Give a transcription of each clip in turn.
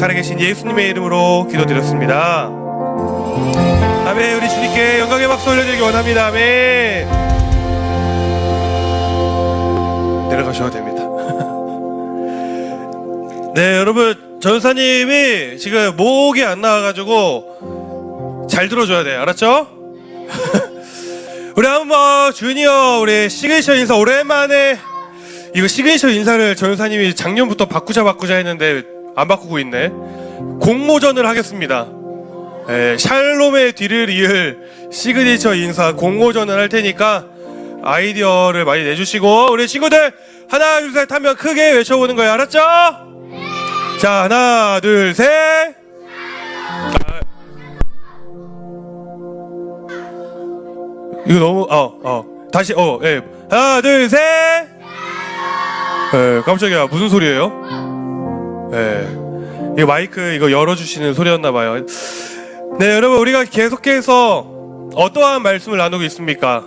살아계신 예수님의 이름으로 기도드렸습니다. 아멘. 우리 주님께 영광의 박수 올려드리기 원합니다. 아멘. 내려가셔도 됩니다. 네, 여러분, 전사님이 지금 목이 안 나와가지고 잘 들어줘야 돼요. 알았죠? 우리 한번 주니어 우리 시그니처 인사 오랜만에, 이거 시그니처 인사를 전사님이 작년부터 바꾸자 했는데 안 바꾸고 있네. 공모전을 하겠습니다. 샬롬의 뒤를 이을 시그니처 인사 공모전을 할 테니까 아이디어를 많이 내주시고, 우리 친구들 하나 둘 셋 하면 크게 외쳐보는 거예요. 알았죠? 자, 하나 둘 셋. 이거 너무 다시 하나 둘 셋. 깜짝이야, 무슨 소리예요? 이거 마이크 이거 열어주시는 소리였나봐요. 네, 여러분, 우리가 계속해서 어떠한 말씀을 나누고 있습니까?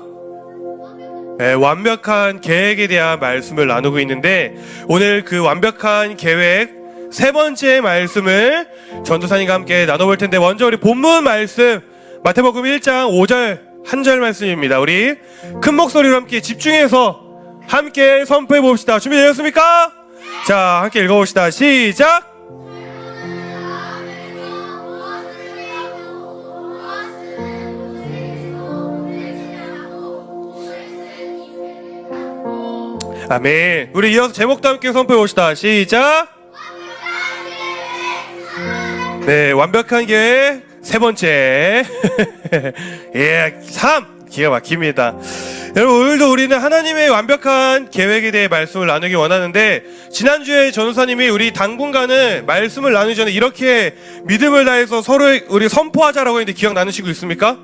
완벽한 계획에 대한 말씀을 나누고 있는데, 오늘 그 완벽한 계획 세 번째 말씀을 전도사님과 함께 나눠볼 텐데, 먼저 우리 본문 말씀 마태복음 1장 5절 한 절 말씀입니다. 우리 큰 목소리로 함께 집중해서 함께 선포해 봅시다. 준비되셨습니까? 자, 함께 읽어봅시다. 시작! 아멘. 우리 이어서 제목도 함께 선포해 봅시다. 시작! 네, 완벽한 계획 세 번째. 예, 3. 기가 막힙니다. 여러분, 오늘도 우리는 하나님의 완벽한 계획에 대해 말씀을 나누기 원하는데, 지난주에 전도사님이 우리 당분간은 말씀을 나누기 전에 이렇게 믿음을 다해서 서로 우리 선포하자라고 했는데 기억 나누시고 있습니까?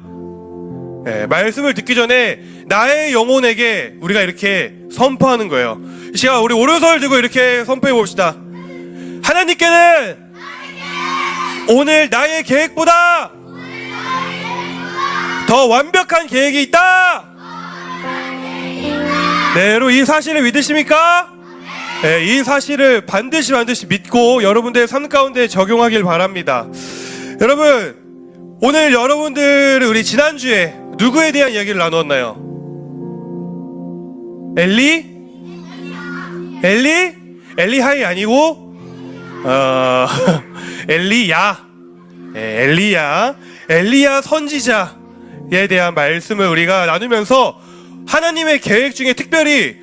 말씀을 듣기 전에 나의 영혼에게 우리가 이렇게 선포하는 거예요. 이 시간 우리 오른손을 들고 이렇게 선포해 봅시다. 하나님께는 오늘 나의 계획보다 더 완벽한 계획이 있다. 네, 여러분, 이 사실을 믿으십니까? 네, 이 사실을 반드시 믿고 여러분들의 삶 가운데 적용하길 바랍니다. 여러분, 오늘 여러분들 우리 지난주에 누구에 대한 이야기를 나누었나요? 엘리하이 아니고 엘리야 선지자에 대한 말씀을 우리가 나누면서 하나님의 계획 중에 특별히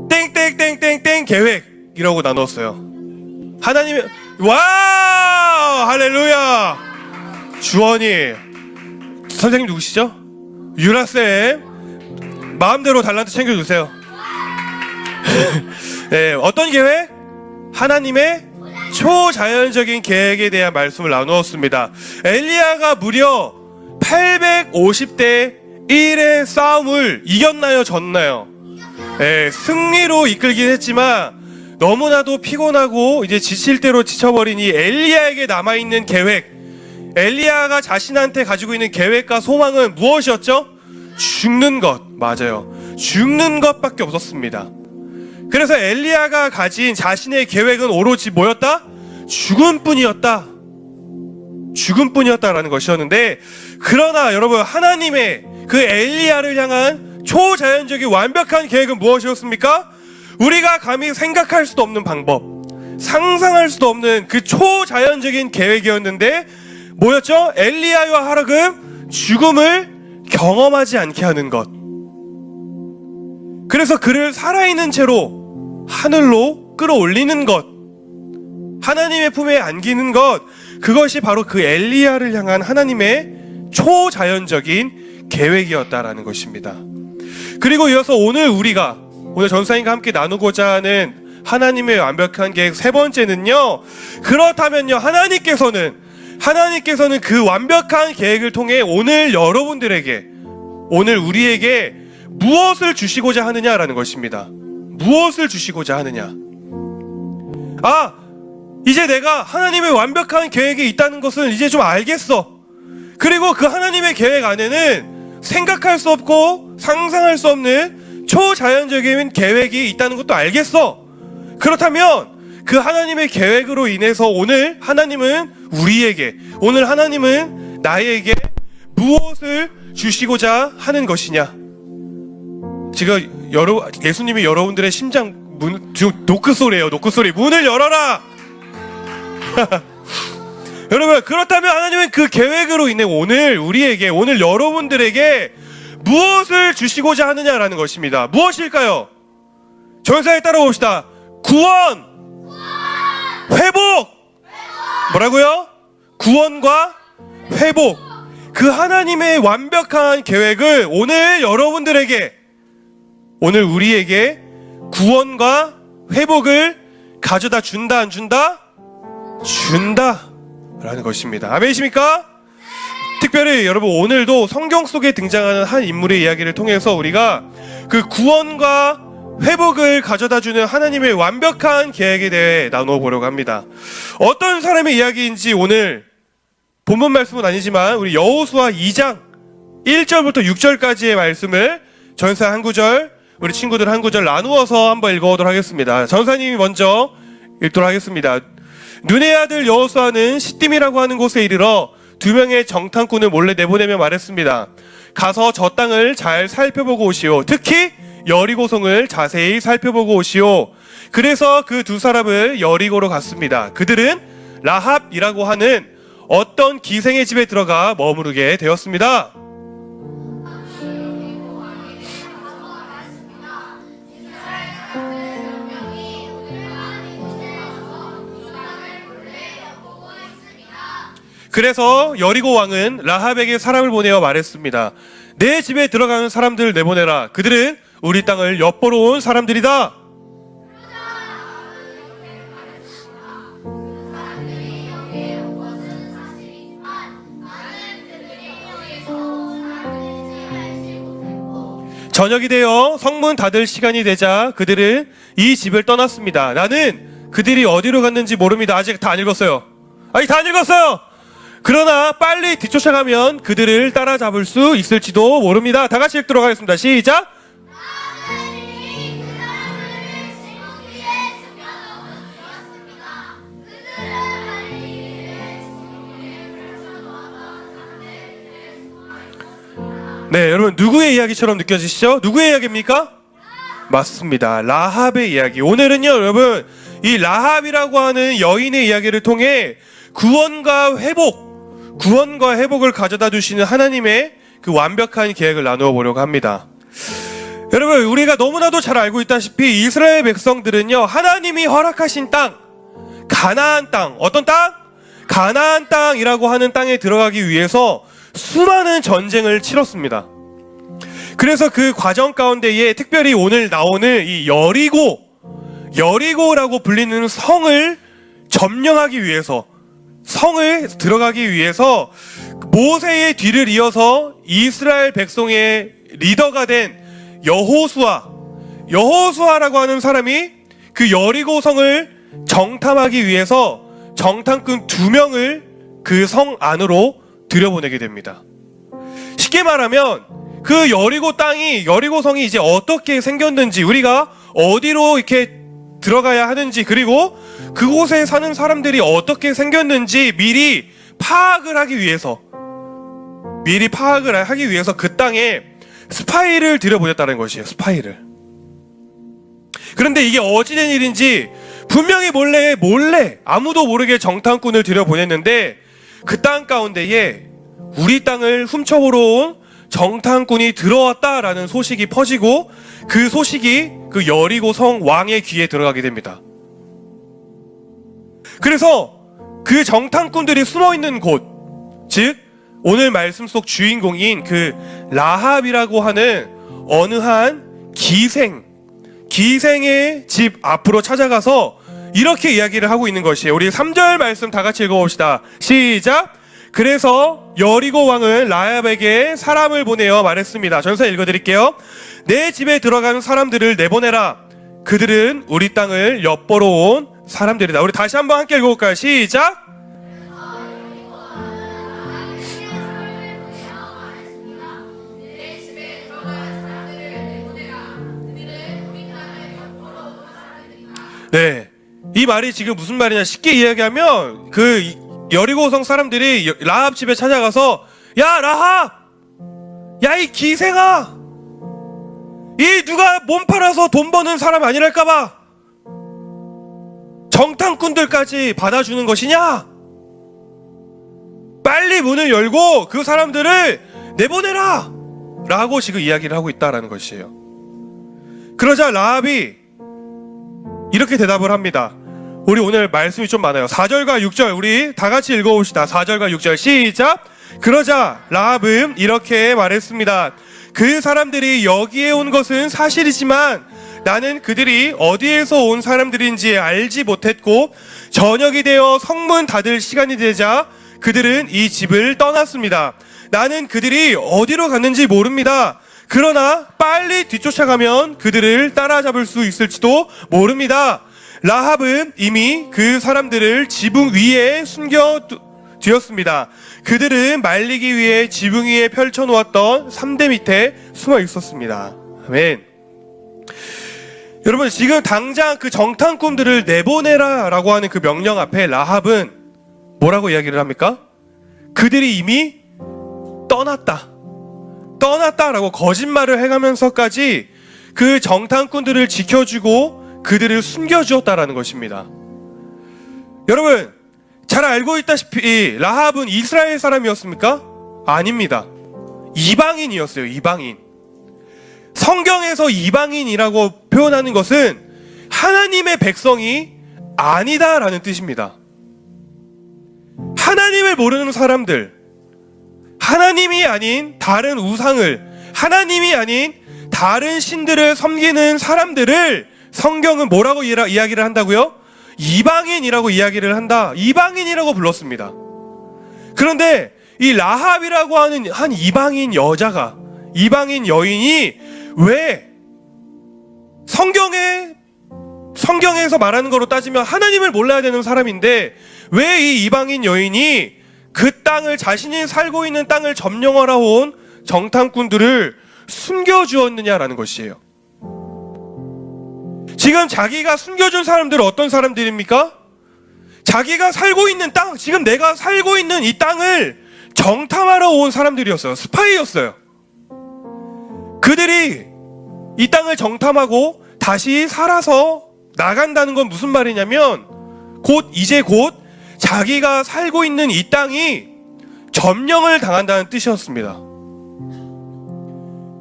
땡땡땡땡땡 계획이라고 나눴어요. 하나님의 할렐루야. 주원이 선생님 누구시죠? 유라쌤, 마음대로 달란트 챙겨주세요. 네, 어떤 계획? 하나님의 초자연적인 계획에 대한 말씀을 나누었습니다. 엘리야가 무려 850대 1의 싸움을 이겼나요? 졌나요? 네, 승리로 이끌긴 했지만 너무나도 피곤하고 이제 지칠 대로 지쳐버린 이 엘리야에게 남아있는 계획, 엘리야가 자신한테 가지고 있는 계획과 소망은 무엇이었죠? 죽는 것. 맞아요. 죽는 것밖에 없었습니다. 그래서 엘리야가 가진 자신의 계획은 오로지 뭐였다? 죽음뿐이었다라는 것이었는데, 그러나 여러분, 하나님의 그 엘리야를 향한 초자연적인 완벽한 계획은 무엇이었습니까? 우리가 감히 생각할 수도 없는 방법, 상상할 수도 없는 그 초자연적인 계획이었는데 뭐였죠? 엘리야와 하락은 죽음을 경험하지 않게 하는 것. 그래서 그를 살아있는 채로 하늘로 끌어올리는 것, 하나님의 품에 안기는 것, 그것이 바로 그 엘리야를 향한 하나님의 초자연적인 계획이었다라는 것입니다. 그리고 이어서 오늘 전사님과 함께 나누고자 하는 하나님의 완벽한 계획 세 번째는요, 그렇다면요, 하나님께서는 그 완벽한 계획을 통해 오늘 여러분들에게, 오늘 우리에게 무엇을 주시고자 하느냐라는 것입니다. 무엇을 주시고자 하느냐. 이제 내가 하나님의 완벽한 계획이 있다는 것을 이제 좀 알겠어. 그리고 그 하나님의 계획 안에는 생각할 수 없고 상상할 수 없는 초자연적인 계획이 있다는 것도 알겠어. 그렇다면 그 하나님의 계획으로 인해서 오늘 하나님은 우리에게, 오늘 하나님은 나에게 무엇을 주시고자 하는 것이냐? 지금 예수님이 여러분들의 심장 노크소리예요. 노크소리. 문을 열어라. 여러분, 그렇다면 하나님은 그 계획으로 인해 오늘 우리에게, 오늘 여러분들에게 무엇을 주시고자 하느냐라는 것입니다. 무엇일까요? 전사에 따라봅시다. 구원, 회복. 뭐라고요? 구원과 회복. 그 하나님의 완벽한 계획을 오늘 여러분들에게, 오늘 우리에게 구원과 회복을 가져다 준다, 안 준다? 준다 라는 것입니다. 아멘이십니까? 특별히 여러분, 오늘도 성경 속에 등장하는 한 인물의 이야기를 통해서 우리가 그 구원과 회복을 가져다 주는 하나님의 완벽한 계획에 대해 나누어 보려고 합니다. 어떤 사람의 이야기인지 오늘 본문 말씀은 아니지만 우리 여호수아 2장 1절부터 6절까지의 말씀을 전사 한 구절, 우리 친구들 한 구절 나누어서 한번 읽어보도록 하겠습니다. 전사님이 먼저 읽도록 하겠습니다. 눈의 아들 여호수아는 시딤이라고 하는 곳에 이르러 2명의 정탐꾼을 몰래 내보내며 말했습니다. 가서 저 땅을 잘 살펴보고 오시오. 특히 여리고성을 자세히 살펴보고 오시오. 그래서 그 두 사람을 여리고로 갔습니다. 그들은 라합이라고 하는 어떤 기생의 집에 들어가 머무르게 되었습니다. 그래서 여리고 왕은 라합에게 사람을 보내어 말했습니다. 내 집에 들어가는 사람들을 내보내라. 그들은 우리 땅을 엿보러 온 사람들이다. 저녁이 되어 성문 닫을 시간이 되자 그들은 이 집을 떠났습니다. 나는 그들이 어디로 갔는지 모릅니다. 아직 다 안 읽었어요. 아직 다 안 읽었어요. 그러나 빨리 뒤쫓아가면 그들을 따라잡을 수 있을지도 모릅니다. 다 같이 읽도록 하겠습니다. 시작! 네, 여러분, 누구의 이야기처럼 느껴지시죠? 누구의 이야기입니까? 맞습니다. 라합의 이야기. 오늘은요, 여러분, 이 라합이라고 하는 여인의 이야기를 통해 구원과 회복을 가져다 주시는 하나님의 그 완벽한 계획을 나누어 보려고 합니다. 여러분, 우리가 너무나도 잘 알고 있다시피 이스라엘 백성들은요, 하나님이 허락하신 땅, 가나안 땅, 어떤 땅? 가나안 땅이라고 하는 땅에 들어가기 위해서 수많은 전쟁을 치렀습니다. 그래서 그 과정 가운데에 특별히 오늘 나오는 이 여리고라고 불리는 성을 점령하기 위해서, 성을 들어가기 위해서 모세의 뒤를 이어서 이스라엘 백성의 리더가 된 여호수아라고 하는 사람이 그 여리고 성을 정탐하기 위해서 정탐꾼 2명을 그 성 안으로 들여보내게 됩니다. 쉽게 말하면 그 여리고 성이 이제 어떻게 생겼는지, 우리가 어디로 이렇게 들어가야 하는지, 그리고 그곳에 사는 사람들이 어떻게 생겼는지 미리 파악을 하기 위해서 그 땅에 스파이를 들여보냈다는 것이에요. 스파이를. 그런데 이게 어찌된 일인지 분명히 몰래 아무도 모르게 정탐꾼을 들여보냈는데 그 땅 가운데에 우리 땅을 훔쳐보러 온 정탐꾼이 들어왔다라는 소식이 퍼지고 그 소식이 그 여리고 성 왕의 귀에 들어가게 됩니다. 그래서 그 정탐꾼들이 숨어있는 곳, 즉 오늘 말씀 속 주인공인 그 라합이라고 하는 어느 한 기생의 집 앞으로 찾아가서 이렇게 이야기를 하고 있는 것이에요. 우리 3절 말씀 다 같이 읽어봅시다. 시작! 그래서 여리고 왕은 라합에게 사람을 보내어 말했습니다. 전사 읽어드릴게요. 내 집에 들어가는 사람들을 내보내라. 그들은 우리 땅을 엿보러 온 사람들이다. 우리 다시 한번 함께 읽어볼까요? 시작! 네, 이 말이 지금 무슨 말이냐 쉽게 이야기하면 그 여리고성 사람들이 라합 집에 찾아가서 야 라합, 야 이 기생아, 이 누가 몸 팔아서 돈 버는 사람 아니랄까봐 정탐꾼들까지 받아주는 것이냐? 빨리 문을 열고 그 사람들을 내보내라! 라고 지금 이야기를 하고 있다라는 것이에요. 그러자 라합이 이렇게 대답을 합니다. 우리 오늘 말씀이 좀 많아요. 4절과 6절 우리 다 같이 읽어봅시다. 4절과 6절 시작! 그러자 라합은 이렇게 말했습니다. 그 사람들이 여기에 온 것은 사실이지만 나는 그들이 어디에서 온 사람들인지 알지 못했고 저녁이 되어 성문 닫을 시간이 되자 그들은 이 집을 떠났습니다. 나는 그들이 어디로 갔는지 모릅니다. 그러나 빨리 뒤쫓아가면 그들을 따라잡을 수 있을지도 모릅니다. 라합은 이미 그 사람들을 지붕 위에 숨겨두었습니다. 그들은 말리기 위해 지붕 위에 펼쳐놓았던 삼대 밑에 숨어 있었습니다. 아멘. 여러분 지금 당장 그 정탐꾼들을 내보내라 라고 하는 그 명령 앞에 라합은 뭐라고 이야기를 합니까? 그들이 이미 떠났다라고 거짓말을 해가면서까지 그 정탐꾼들을 지켜주고 그들을 숨겨주었다라는 것입니다. 여러분 잘 알고 있다시피 라합은 이스라엘 사람이었습니까? 아닙니다. 이방인이었어요. 이방인. 성경에서 이방인이라고 표현하는 것은 하나님의 백성이 아니다라는 뜻입니다. 하나님을 모르는 사람들, 하나님이 아닌 다른 우상을, 하나님이 아닌 다른 신들을 섬기는 사람들을 성경은 뭐라고 이야기를 한다고요? 이방인이라고 이야기를 한다. 이방인이라고 불렀습니다. 그런데 이 라합이라고 하는 한 이방인 여자가, 이방인 여인이 왜 성경에서 말하는 거로 따지면 하나님을 몰라야 되는 사람인데 왜 이 이방인 여인이 그 땅을, 자신이 살고 있는 땅을 점령하러 온 정탐꾼들을 숨겨주었느냐라는 것이에요. 지금 자기가 숨겨준 사람들은 어떤 사람들입니까? 자기가 살고 있는 땅, 지금 내가 살고 있는 이 땅을 정탐하러 온 사람들이었어요. 스파이였어요. 그들이 이 땅을 정탐하고 다시 살아서 나간다는 건 무슨 말이냐면 이제 곧 자기가 살고 있는 이 땅이 점령을 당한다는 뜻이었습니다.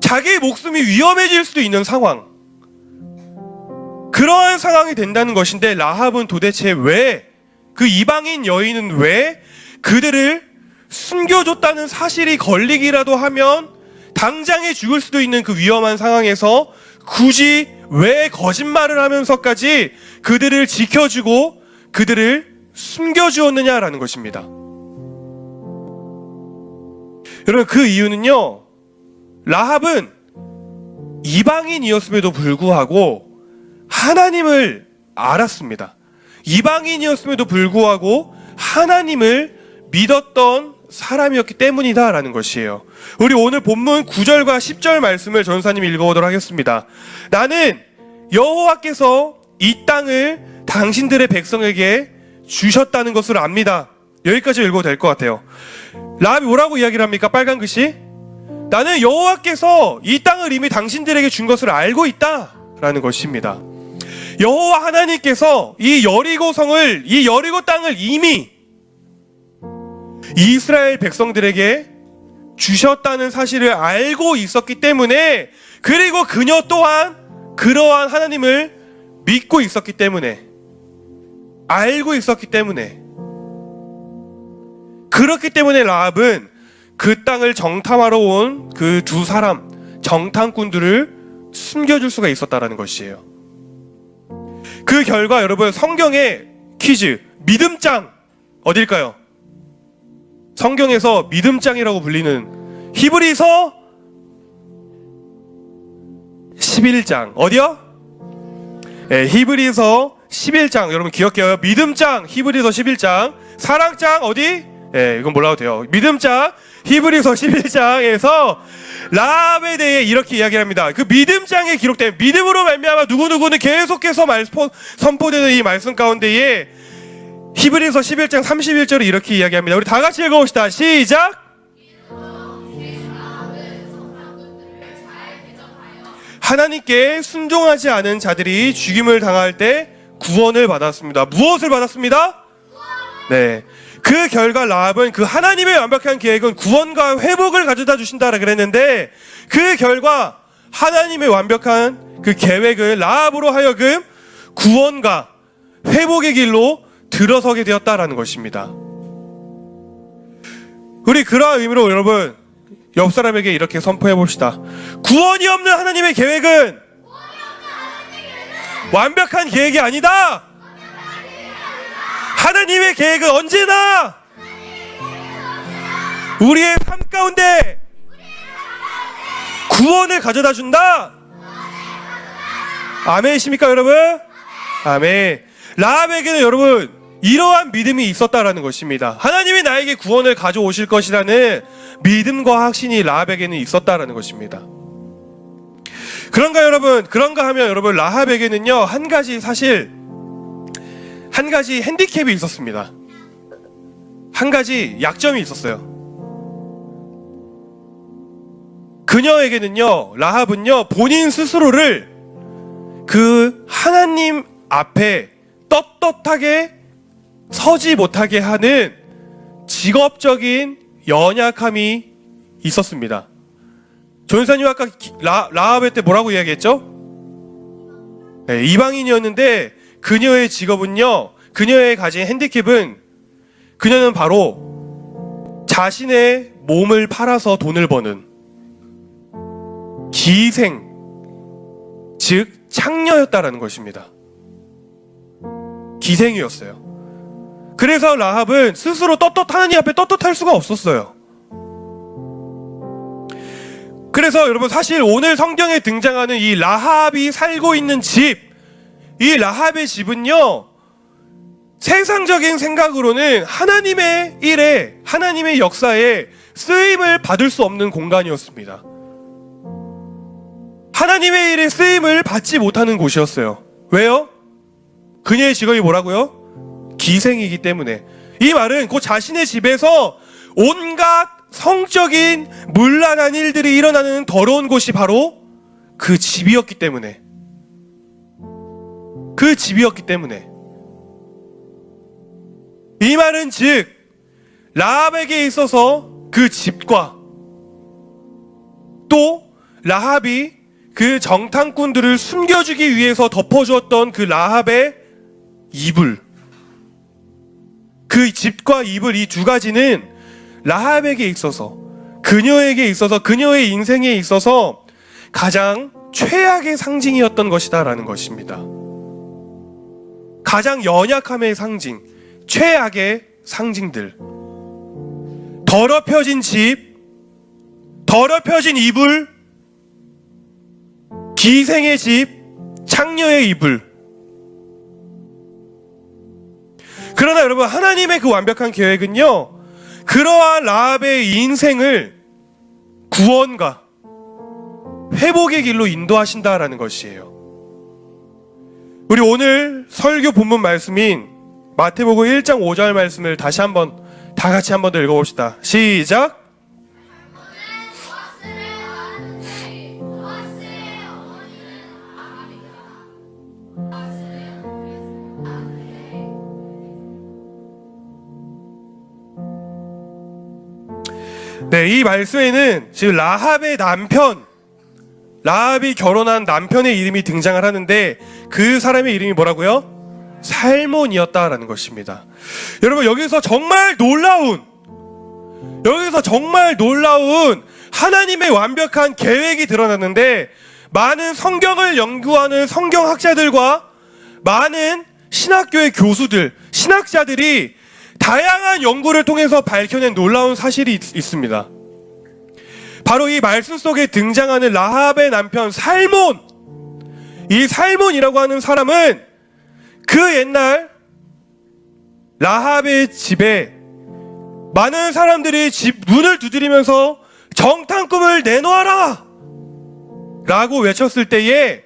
자기의 목숨이 위험해질 수도 있는 상황, 그러한 상황이 된다는 것인데 라합은 도대체 왜, 그 이방인 여인은 왜 그들을 숨겨줬다는 사실이 걸리기라도 하면 당장에 죽을 수도 있는 그 위험한 상황에서 굳이 왜 거짓말을 하면서까지 그들을 지켜주고 그들을 숨겨주었느냐라는 것입니다. 여러분 그 이유는요, 라합은 이방인이었음에도 불구하고 하나님을 알았습니다. 이방인이었음에도 불구하고 하나님을 믿었던 사람이었기 때문이다라는 것이에요. 우리 오늘 본문 9절과 10절 말씀을 전사님이 읽어보도록 하겠습니다. 나는 여호와께서 이 땅을 당신들의 백성에게 주셨다는 것을 압니다. 여기까지 읽어도 될 것 같아요. 라합이 뭐라고 이야기를 합니까? 빨간 글씨, 나는 여호와께서 이 땅을 이미 당신들에게 준 것을 알고 있다라는 것입니다. 여호와 하나님께서 이 여리고 땅을 이미 이스라엘 백성들에게 주셨다는 사실을 알고 있었기 때문에, 그리고 그녀 또한 그러한 하나님을 믿고 있었기 때문에, 알고 있었기 때문에, 그렇기 때문에 라합은 그 땅을 정탐하러 온 그 두 사람 정탐꾼들을 숨겨줄 수가 있었다라는 것이에요. 그 결과 여러분, 성경의 퀴즈, 믿음장 어딜까요? 성경에서 믿음장이라고 불리는 히브리서 11장 어디요? 네, 히브리서 11장 여러분 기억해요. 믿음장 히브리서 11장, 사랑장 어디? 네, 이건 몰라도 돼요. 믿음장 히브리서 11장에서 라합에 대해 이렇게 이야기합니다. 그 믿음장에 기록된 믿음으로 말미암아 누구누구는 계속해서 선포되는 이 말씀 가운데에 히브리서 11장 31절을 이렇게 이야기합니다. 우리 다 같이 읽어봅시다. 시작. 하나님께 순종하지 않은 자들이 죽임을 당할 때 구원을 받았습니다. 무엇을 받았습니다? 네. 그 결과 라합은 그 하나님의 완벽한 계획은 구원과 회복을 가져다 주신다라 그랬는데, 그 결과 하나님의 완벽한 그 계획을 라합으로 하여금 구원과 회복의 길로 들어서게 되었다라는 것입니다. 우리 그러한 의미로 여러분 옆 사람에게 이렇게 선포해 봅시다. 구원이 없는 하나님의 계획은 완벽한 계획이 아니다. 하나님의 계획은 언제나 우리의 삶 가운데 구원을 가져다 준다. 아멘이십니까 여러분? 아멘. 라합에게는 여러분 이러한 믿음이 있었다라는 것입니다. 하나님이 나에게 구원을 가져오실 것이라는 믿음과 확신이 라합에게는 있었다라는 것입니다. 그런가 여러분? 그런가 하면 여러분 라합에게는요 한 가지 핸디캡이 있었습니다. 한 가지 약점이 있었어요. 그녀에게는요, 라합은요 본인 스스로를 그 하나님 앞에 떳떳하게 서지 못하게 하는 직업적인 연약함이 있었습니다. 조연사님 아까 라합의 때 뭐라고 이야기했죠? 네, 이방인이었는데 그녀의 직업은요, 그녀의 가진 핸디캡은 그녀는 바로 자신의 몸을 팔아서 돈을 버는 기생, 즉 창녀였다라는 것입니다. 기생이었어요. 그래서 라합은 스스로 하나님 앞에 떳떳할 수가 없었어요. 그래서 여러분 사실 오늘 성경에 등장하는 이 라합이 살고 있는 집, 이 라합의 집은요 세상적인 생각으로는 하나님의 일에, 하나님의 역사에 쓰임을 받을 수 없는 공간이었습니다. 하나님의 일에 쓰임을 받지 못하는 곳이었어요. 왜요? 그녀의 직업이 뭐라고요? 기생이기 때문에. 이 말은 곧 자신의 집에서 온갖 성적인 문란한 일들이 일어나는 더러운 곳이 바로 그 집이었기 때문에. 그 집이었기 때문에. 이 말은 즉 라합에게 있어서 그 집과 또 라합이 그 정탐꾼들을 숨겨주기 위해서 덮어주었던 그 라합의 이불, 그 집과 이불, 이 두 가지는 라합에게 있어서, 그녀에게 있어서, 그녀의 인생에 있어서 가장 최악의 상징이었던 것이다라는 것입니다. 가장 연약함의 상징, 최악의 상징들. 더럽혀진 집, 더럽혀진 이불, 기생의 집, 창녀의 이불. 그러나 여러분 하나님의 그 완벽한 계획은요 그러한 라합의 인생을 구원과 회복의 길로 인도하신다라는 것이에요. 우리 오늘 설교 본문 말씀인 마태복음 1장 5절 말씀을 다시 한번 다 같이 한번 더 읽어봅시다. 시작. 네, 이 말씀에는 지금 라합의 남편, 라합이 결혼한 남편의 이름이 등장을 하는데 그 사람의 이름이 뭐라고요? 살몬이었다라는 것입니다. 여러분 여기서 정말 놀라운 하나님의 완벽한 계획이 드러났는데 많은 성경을 연구하는 성경학자들과 많은 신학교의 교수들, 신학자들이 다양한 연구를 통해서 밝혀낸 놀라운 사실이 있습니다. 바로 이 말씀 속에 등장하는 라합의 남편 살몬, 이 살몬이라고 하는 사람은 그 옛날 라합의 집에 많은 사람들이 집 문을 두드리면서 정탐꾼을 내놓아라! 라고 외쳤을 때에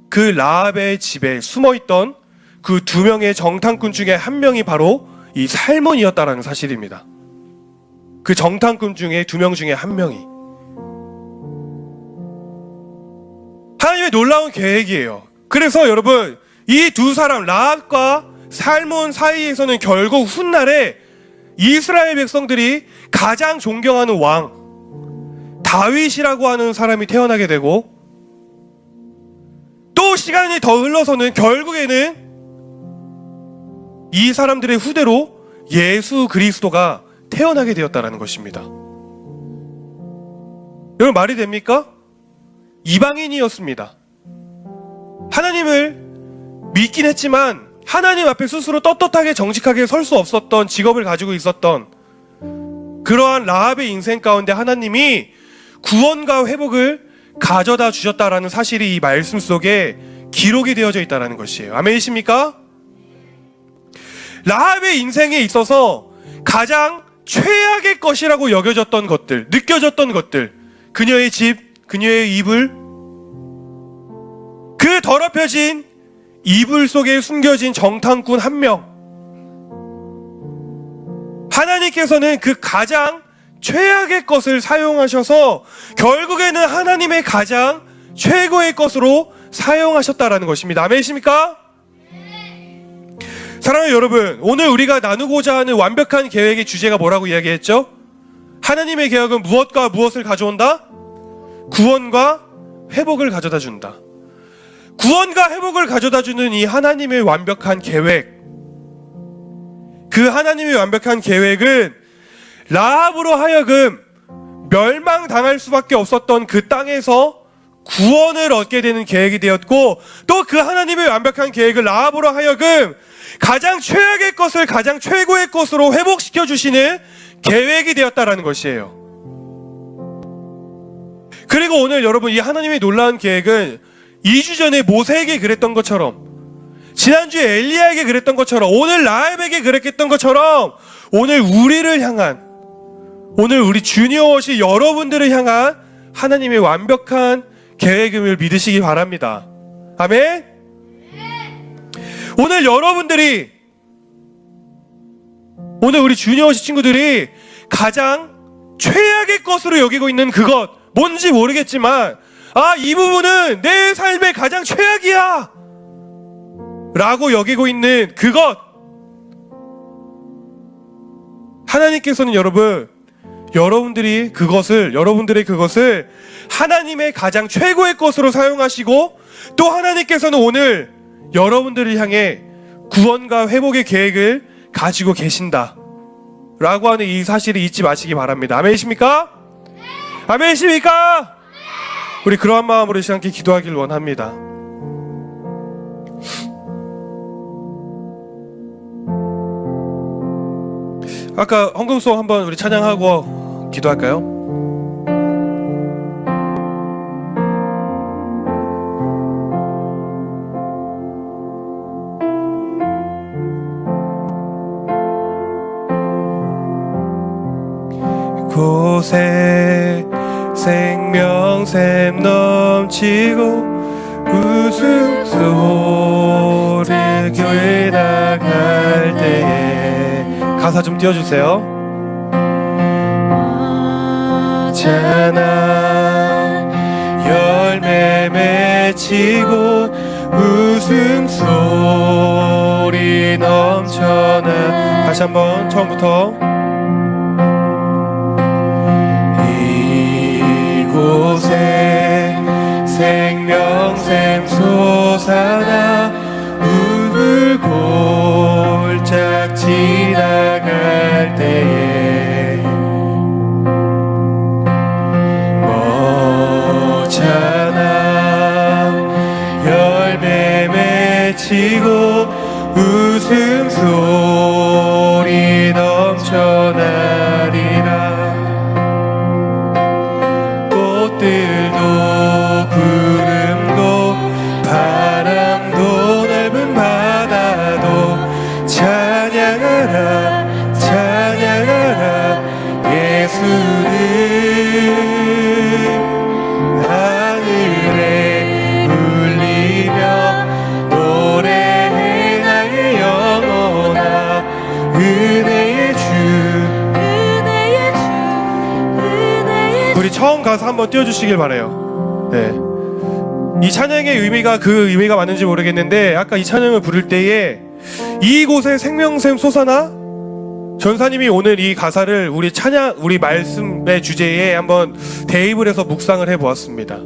그 라합의 집에 숨어있던 그 2명의 정탐꾼 중에 한 명이 바로 이 살몬이었다라는 사실입니다. 그 정탐꾼 중에 2명 중에 한 명이. 하나님의 놀라운 계획이에요. 그래서 여러분, 이 두 사람 라합과 살몬 사이에서는 결국 훗날에 이스라엘 백성들이 가장 존경하는 왕 다윗이라고 하는 사람이 태어나게 되고, 또 시간이 더 흘러서는 결국에는 이 사람들의 후대로 예수 그리스도가 태어나게 되었다는 것입니다. 여러분, 말이 됩니까? 이방인이었습니다. 하나님을 믿긴 했지만 하나님 앞에 스스로 떳떳하게 정직하게 설 수 없었던 직업을 가지고 있었던 그러한 라합의 인생 가운데 하나님이 구원과 회복을 가져다 주셨다라는 사실이 이 말씀 속에 기록이 되어져 있다는 것이에요. 아멘이십니까? 라합의 인생에 있어서 가장 최악의 것이라고 여겨졌던 것들, 느껴졌던 것들, 그녀의 집, 그녀의 이불, 그 더럽혀진 이불 속에 숨겨진 정탐꾼 한 명, 하나님께서는 그 가장 최악의 것을 사용하셔서 결국에는 하나님의 가장 최고의 것으로 사용하셨다라는 것입니다. 아멘이십니까? 사랑하는 여러분, 오늘 우리가 나누고자 하는 완벽한 계획의 주제가 뭐라고 이야기했죠? 하나님의 계획은 무엇과 무엇을 가져온다? 구원과 회복을 가져다 준다. 구원과 회복을 가져다 주는 이 하나님의 완벽한 계획, 그 하나님의 완벽한 계획은 라합으로 하여금 멸망당할 수밖에 없었던 그 땅에서 구원을 얻게 되는 계획이 되었고, 또 그 하나님의 완벽한 계획을 라합으로 하여금 가장 최악의 것을 가장 최고의 것으로 회복시켜 주시는 계획이 되었다라는 것이에요. 그리고 오늘 여러분, 이 하나님의 놀라운 계획은 2주 전에 모세에게 그랬던 것처럼, 지난주에 엘리야에게 그랬던 것처럼, 오늘 라합에게 그랬던 것처럼 오늘 우리를 향한, 오늘 우리 주니어워시 여러분들을 향한 하나님의 완벽한 계획임을 믿으시기 바랍니다. 아멘? 오늘 여러분들이, 오늘 우리 주니어워시 친구들이 가장 최악의 것으로 여기고 있는 그것, 뭔지 모르겠지만, 아, 이 부분은 내 삶의 가장 최악이야 라고 여기고 있는 그것, 하나님께서는 여러분들의 그것을 하나님의 가장 최고의 것으로 사용하시고, 또 하나님께서는 오늘 여러분들을 향해 구원과 회복의 계획을 가지고 계신다 라고 하는 이 사실을 잊지 마시기 바랍니다. 아멘이십니까? 아멘이십니까? 우리 그러한 마음으로 이 시간 함께 기도하길 원합니다. 아까 헌금송 한번 우리 찬양하고 기도할까요? 곳에 생명샘 넘치고 웃음소리 교회 나갈 때에, 가사 좀 띄워주세요. 자나 열매 맺히고 웃음소리 넘쳐나. 다시 한번 처음부터. 이곳에 생명샘 솟아나 우물 골짝 지나갈 때에 멋잖아 열매 맺히고 웃음소리 넘쳐나리라. 꽃들도 구름도 바람도 넓은 바다도 찬양하라 찬양하라 예수를. 은혜의 주. 우리 처음 가서 한번 띄워주시길 바래요. 네. 이 찬양의 의미가 그 의미가 맞는지 모르겠는데, 아까 이 찬양을 부를 때에 이곳에 생명샘 솟아나, 전사님이 오늘 이 가사를 우리 말씀의 주제에 한번 대입을 해서 묵상을 해보았습니다.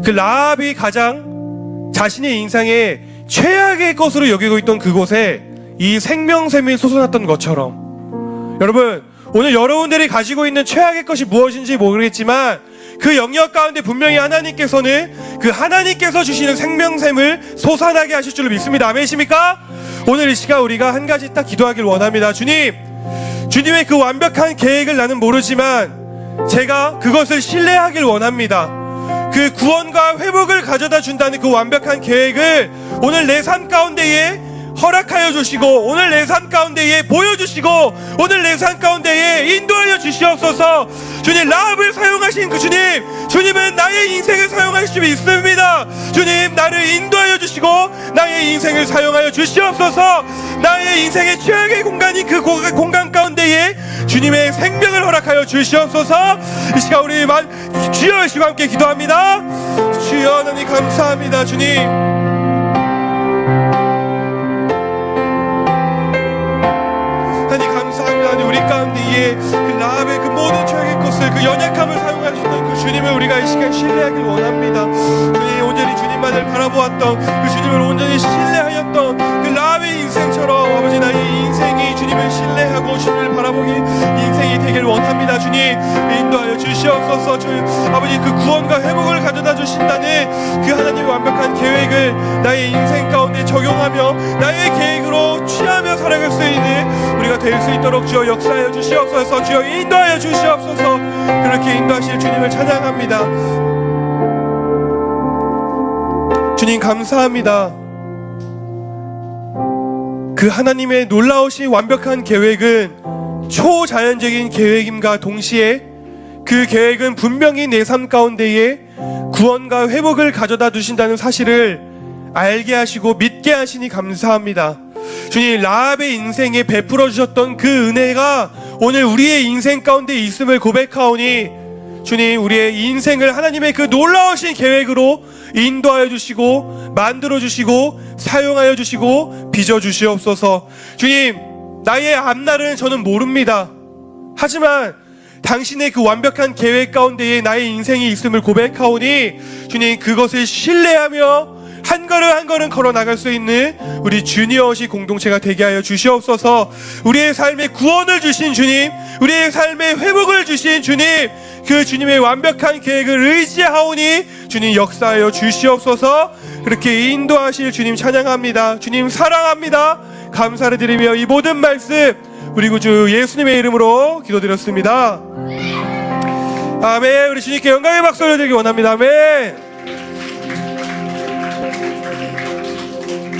그 라합이 가장 자신의 인생에 최악의 것으로 여기고 있던 그곳에 이 생명샘이 솟아났던 것처럼, 여러분, 오늘 여러분들이 가지고 있는 최악의 것이 무엇인지 모르겠지만 그 영역 가운데 분명히 하나님께서는 그 하나님께서 주시는 생명샘을 솟아나게 하실 줄로 믿습니다. 아멘이십니까? 오늘 이 시간 우리가 한 가지 딱 기도하길 원합니다. 주님의 그 완벽한 계획을 나는 모르지만 제가 그것을 신뢰하길 원합니다. 그 구원과 회복을 가져다 준다는 그 완벽한 계획을 오늘 내 삶 가운데에 허락하여 주시고, 오늘 내 삶 가운데에 보여주시고, 오늘 내 삶 가운데에 인도하여 주시옵소서. 주님, 라합을 사용하신 그 주님은 나의 인생을 사용하실 수 있습니다. 주님, 나를 인도하여 주시고 나의 인생을 사용하여 주시옵소서. 나의 인생의 최악의 공간인 그 공간 가운데에 주님의 생명을 허락하여 주시옵소서. 이 시간 우리 주여 시와 함께 기도합니다. 주여, 하나님 감사합니다. 주님, 우리 가운데에 그 라합의 그 모든 죄의 것을, 그 연약함을 사용하시는 그 주님을 우리가 이 시간 신뢰하길 원합니다. 주님, 온전히 주님만을 바라보았던 그 주님을 온전히 신뢰하였던 그 라합의 인생처럼 아버지, 나의 인생이 주님을 신뢰하고 주님을 바라보기 인생이 되길 원합니다. 주님, 인도하여 주시옵소서. 아버지, 그 구원과 회복을 가져다 주신다는 그 하나님의 완벽한 계획을 나의 인생 가운데 적용하며 나의 계획으로 취하며 살아갈 수 있는 우리가 될 수 있도록 주여 역사하여 주시옵소서. 주여 인도하여 주시옵소서. 그렇게 인도하실 주님을 찬양합니다. 주님, 감사합니다. 그 하나님의 놀라우신 완벽한 계획은 초자연적인 계획임과 동시에 그 계획은 분명히 내 삶 가운데에 구원과 회복을 가져다 주신다는 사실을 알게 하시고 믿게 하시니 감사합니다. 주님, 라합의 인생에 베풀어 주셨던 그 은혜가 오늘 우리의 인생 가운데 있음을 고백하오니, 주님, 우리의 인생을 하나님의 그 놀라우신 계획으로 인도하여 주시고 만들어 주시고 사용하여 주시고 빚어 주시옵소서. 주님, 나의 앞날은 저는 모릅니다. 하지만 당신의 그 완벽한 계획 가운데에 나의 인생이 있음을 고백하오니, 주님, 그것을 신뢰하며 한 걸음 한 걸음 걸어 나갈 수 있는 우리 주니어시 공동체가 되게 하여 주시옵소서. 우리의 삶에 구원을 주신 주님, 우리의 삶에 회복을 주신 주님, 그 주님의 완벽한 계획을 의지하오니 주님 역사하여 주시옵소서. 그렇게 인도하실 주님 찬양합니다. 주님 사랑합니다. 감사를 드리며 이 모든 말씀 우리 구주 예수님의 이름으로 기도드렸습니다. 아멘. 우리 주님께 영광의 박수 올려드리기 원합니다. 아멘.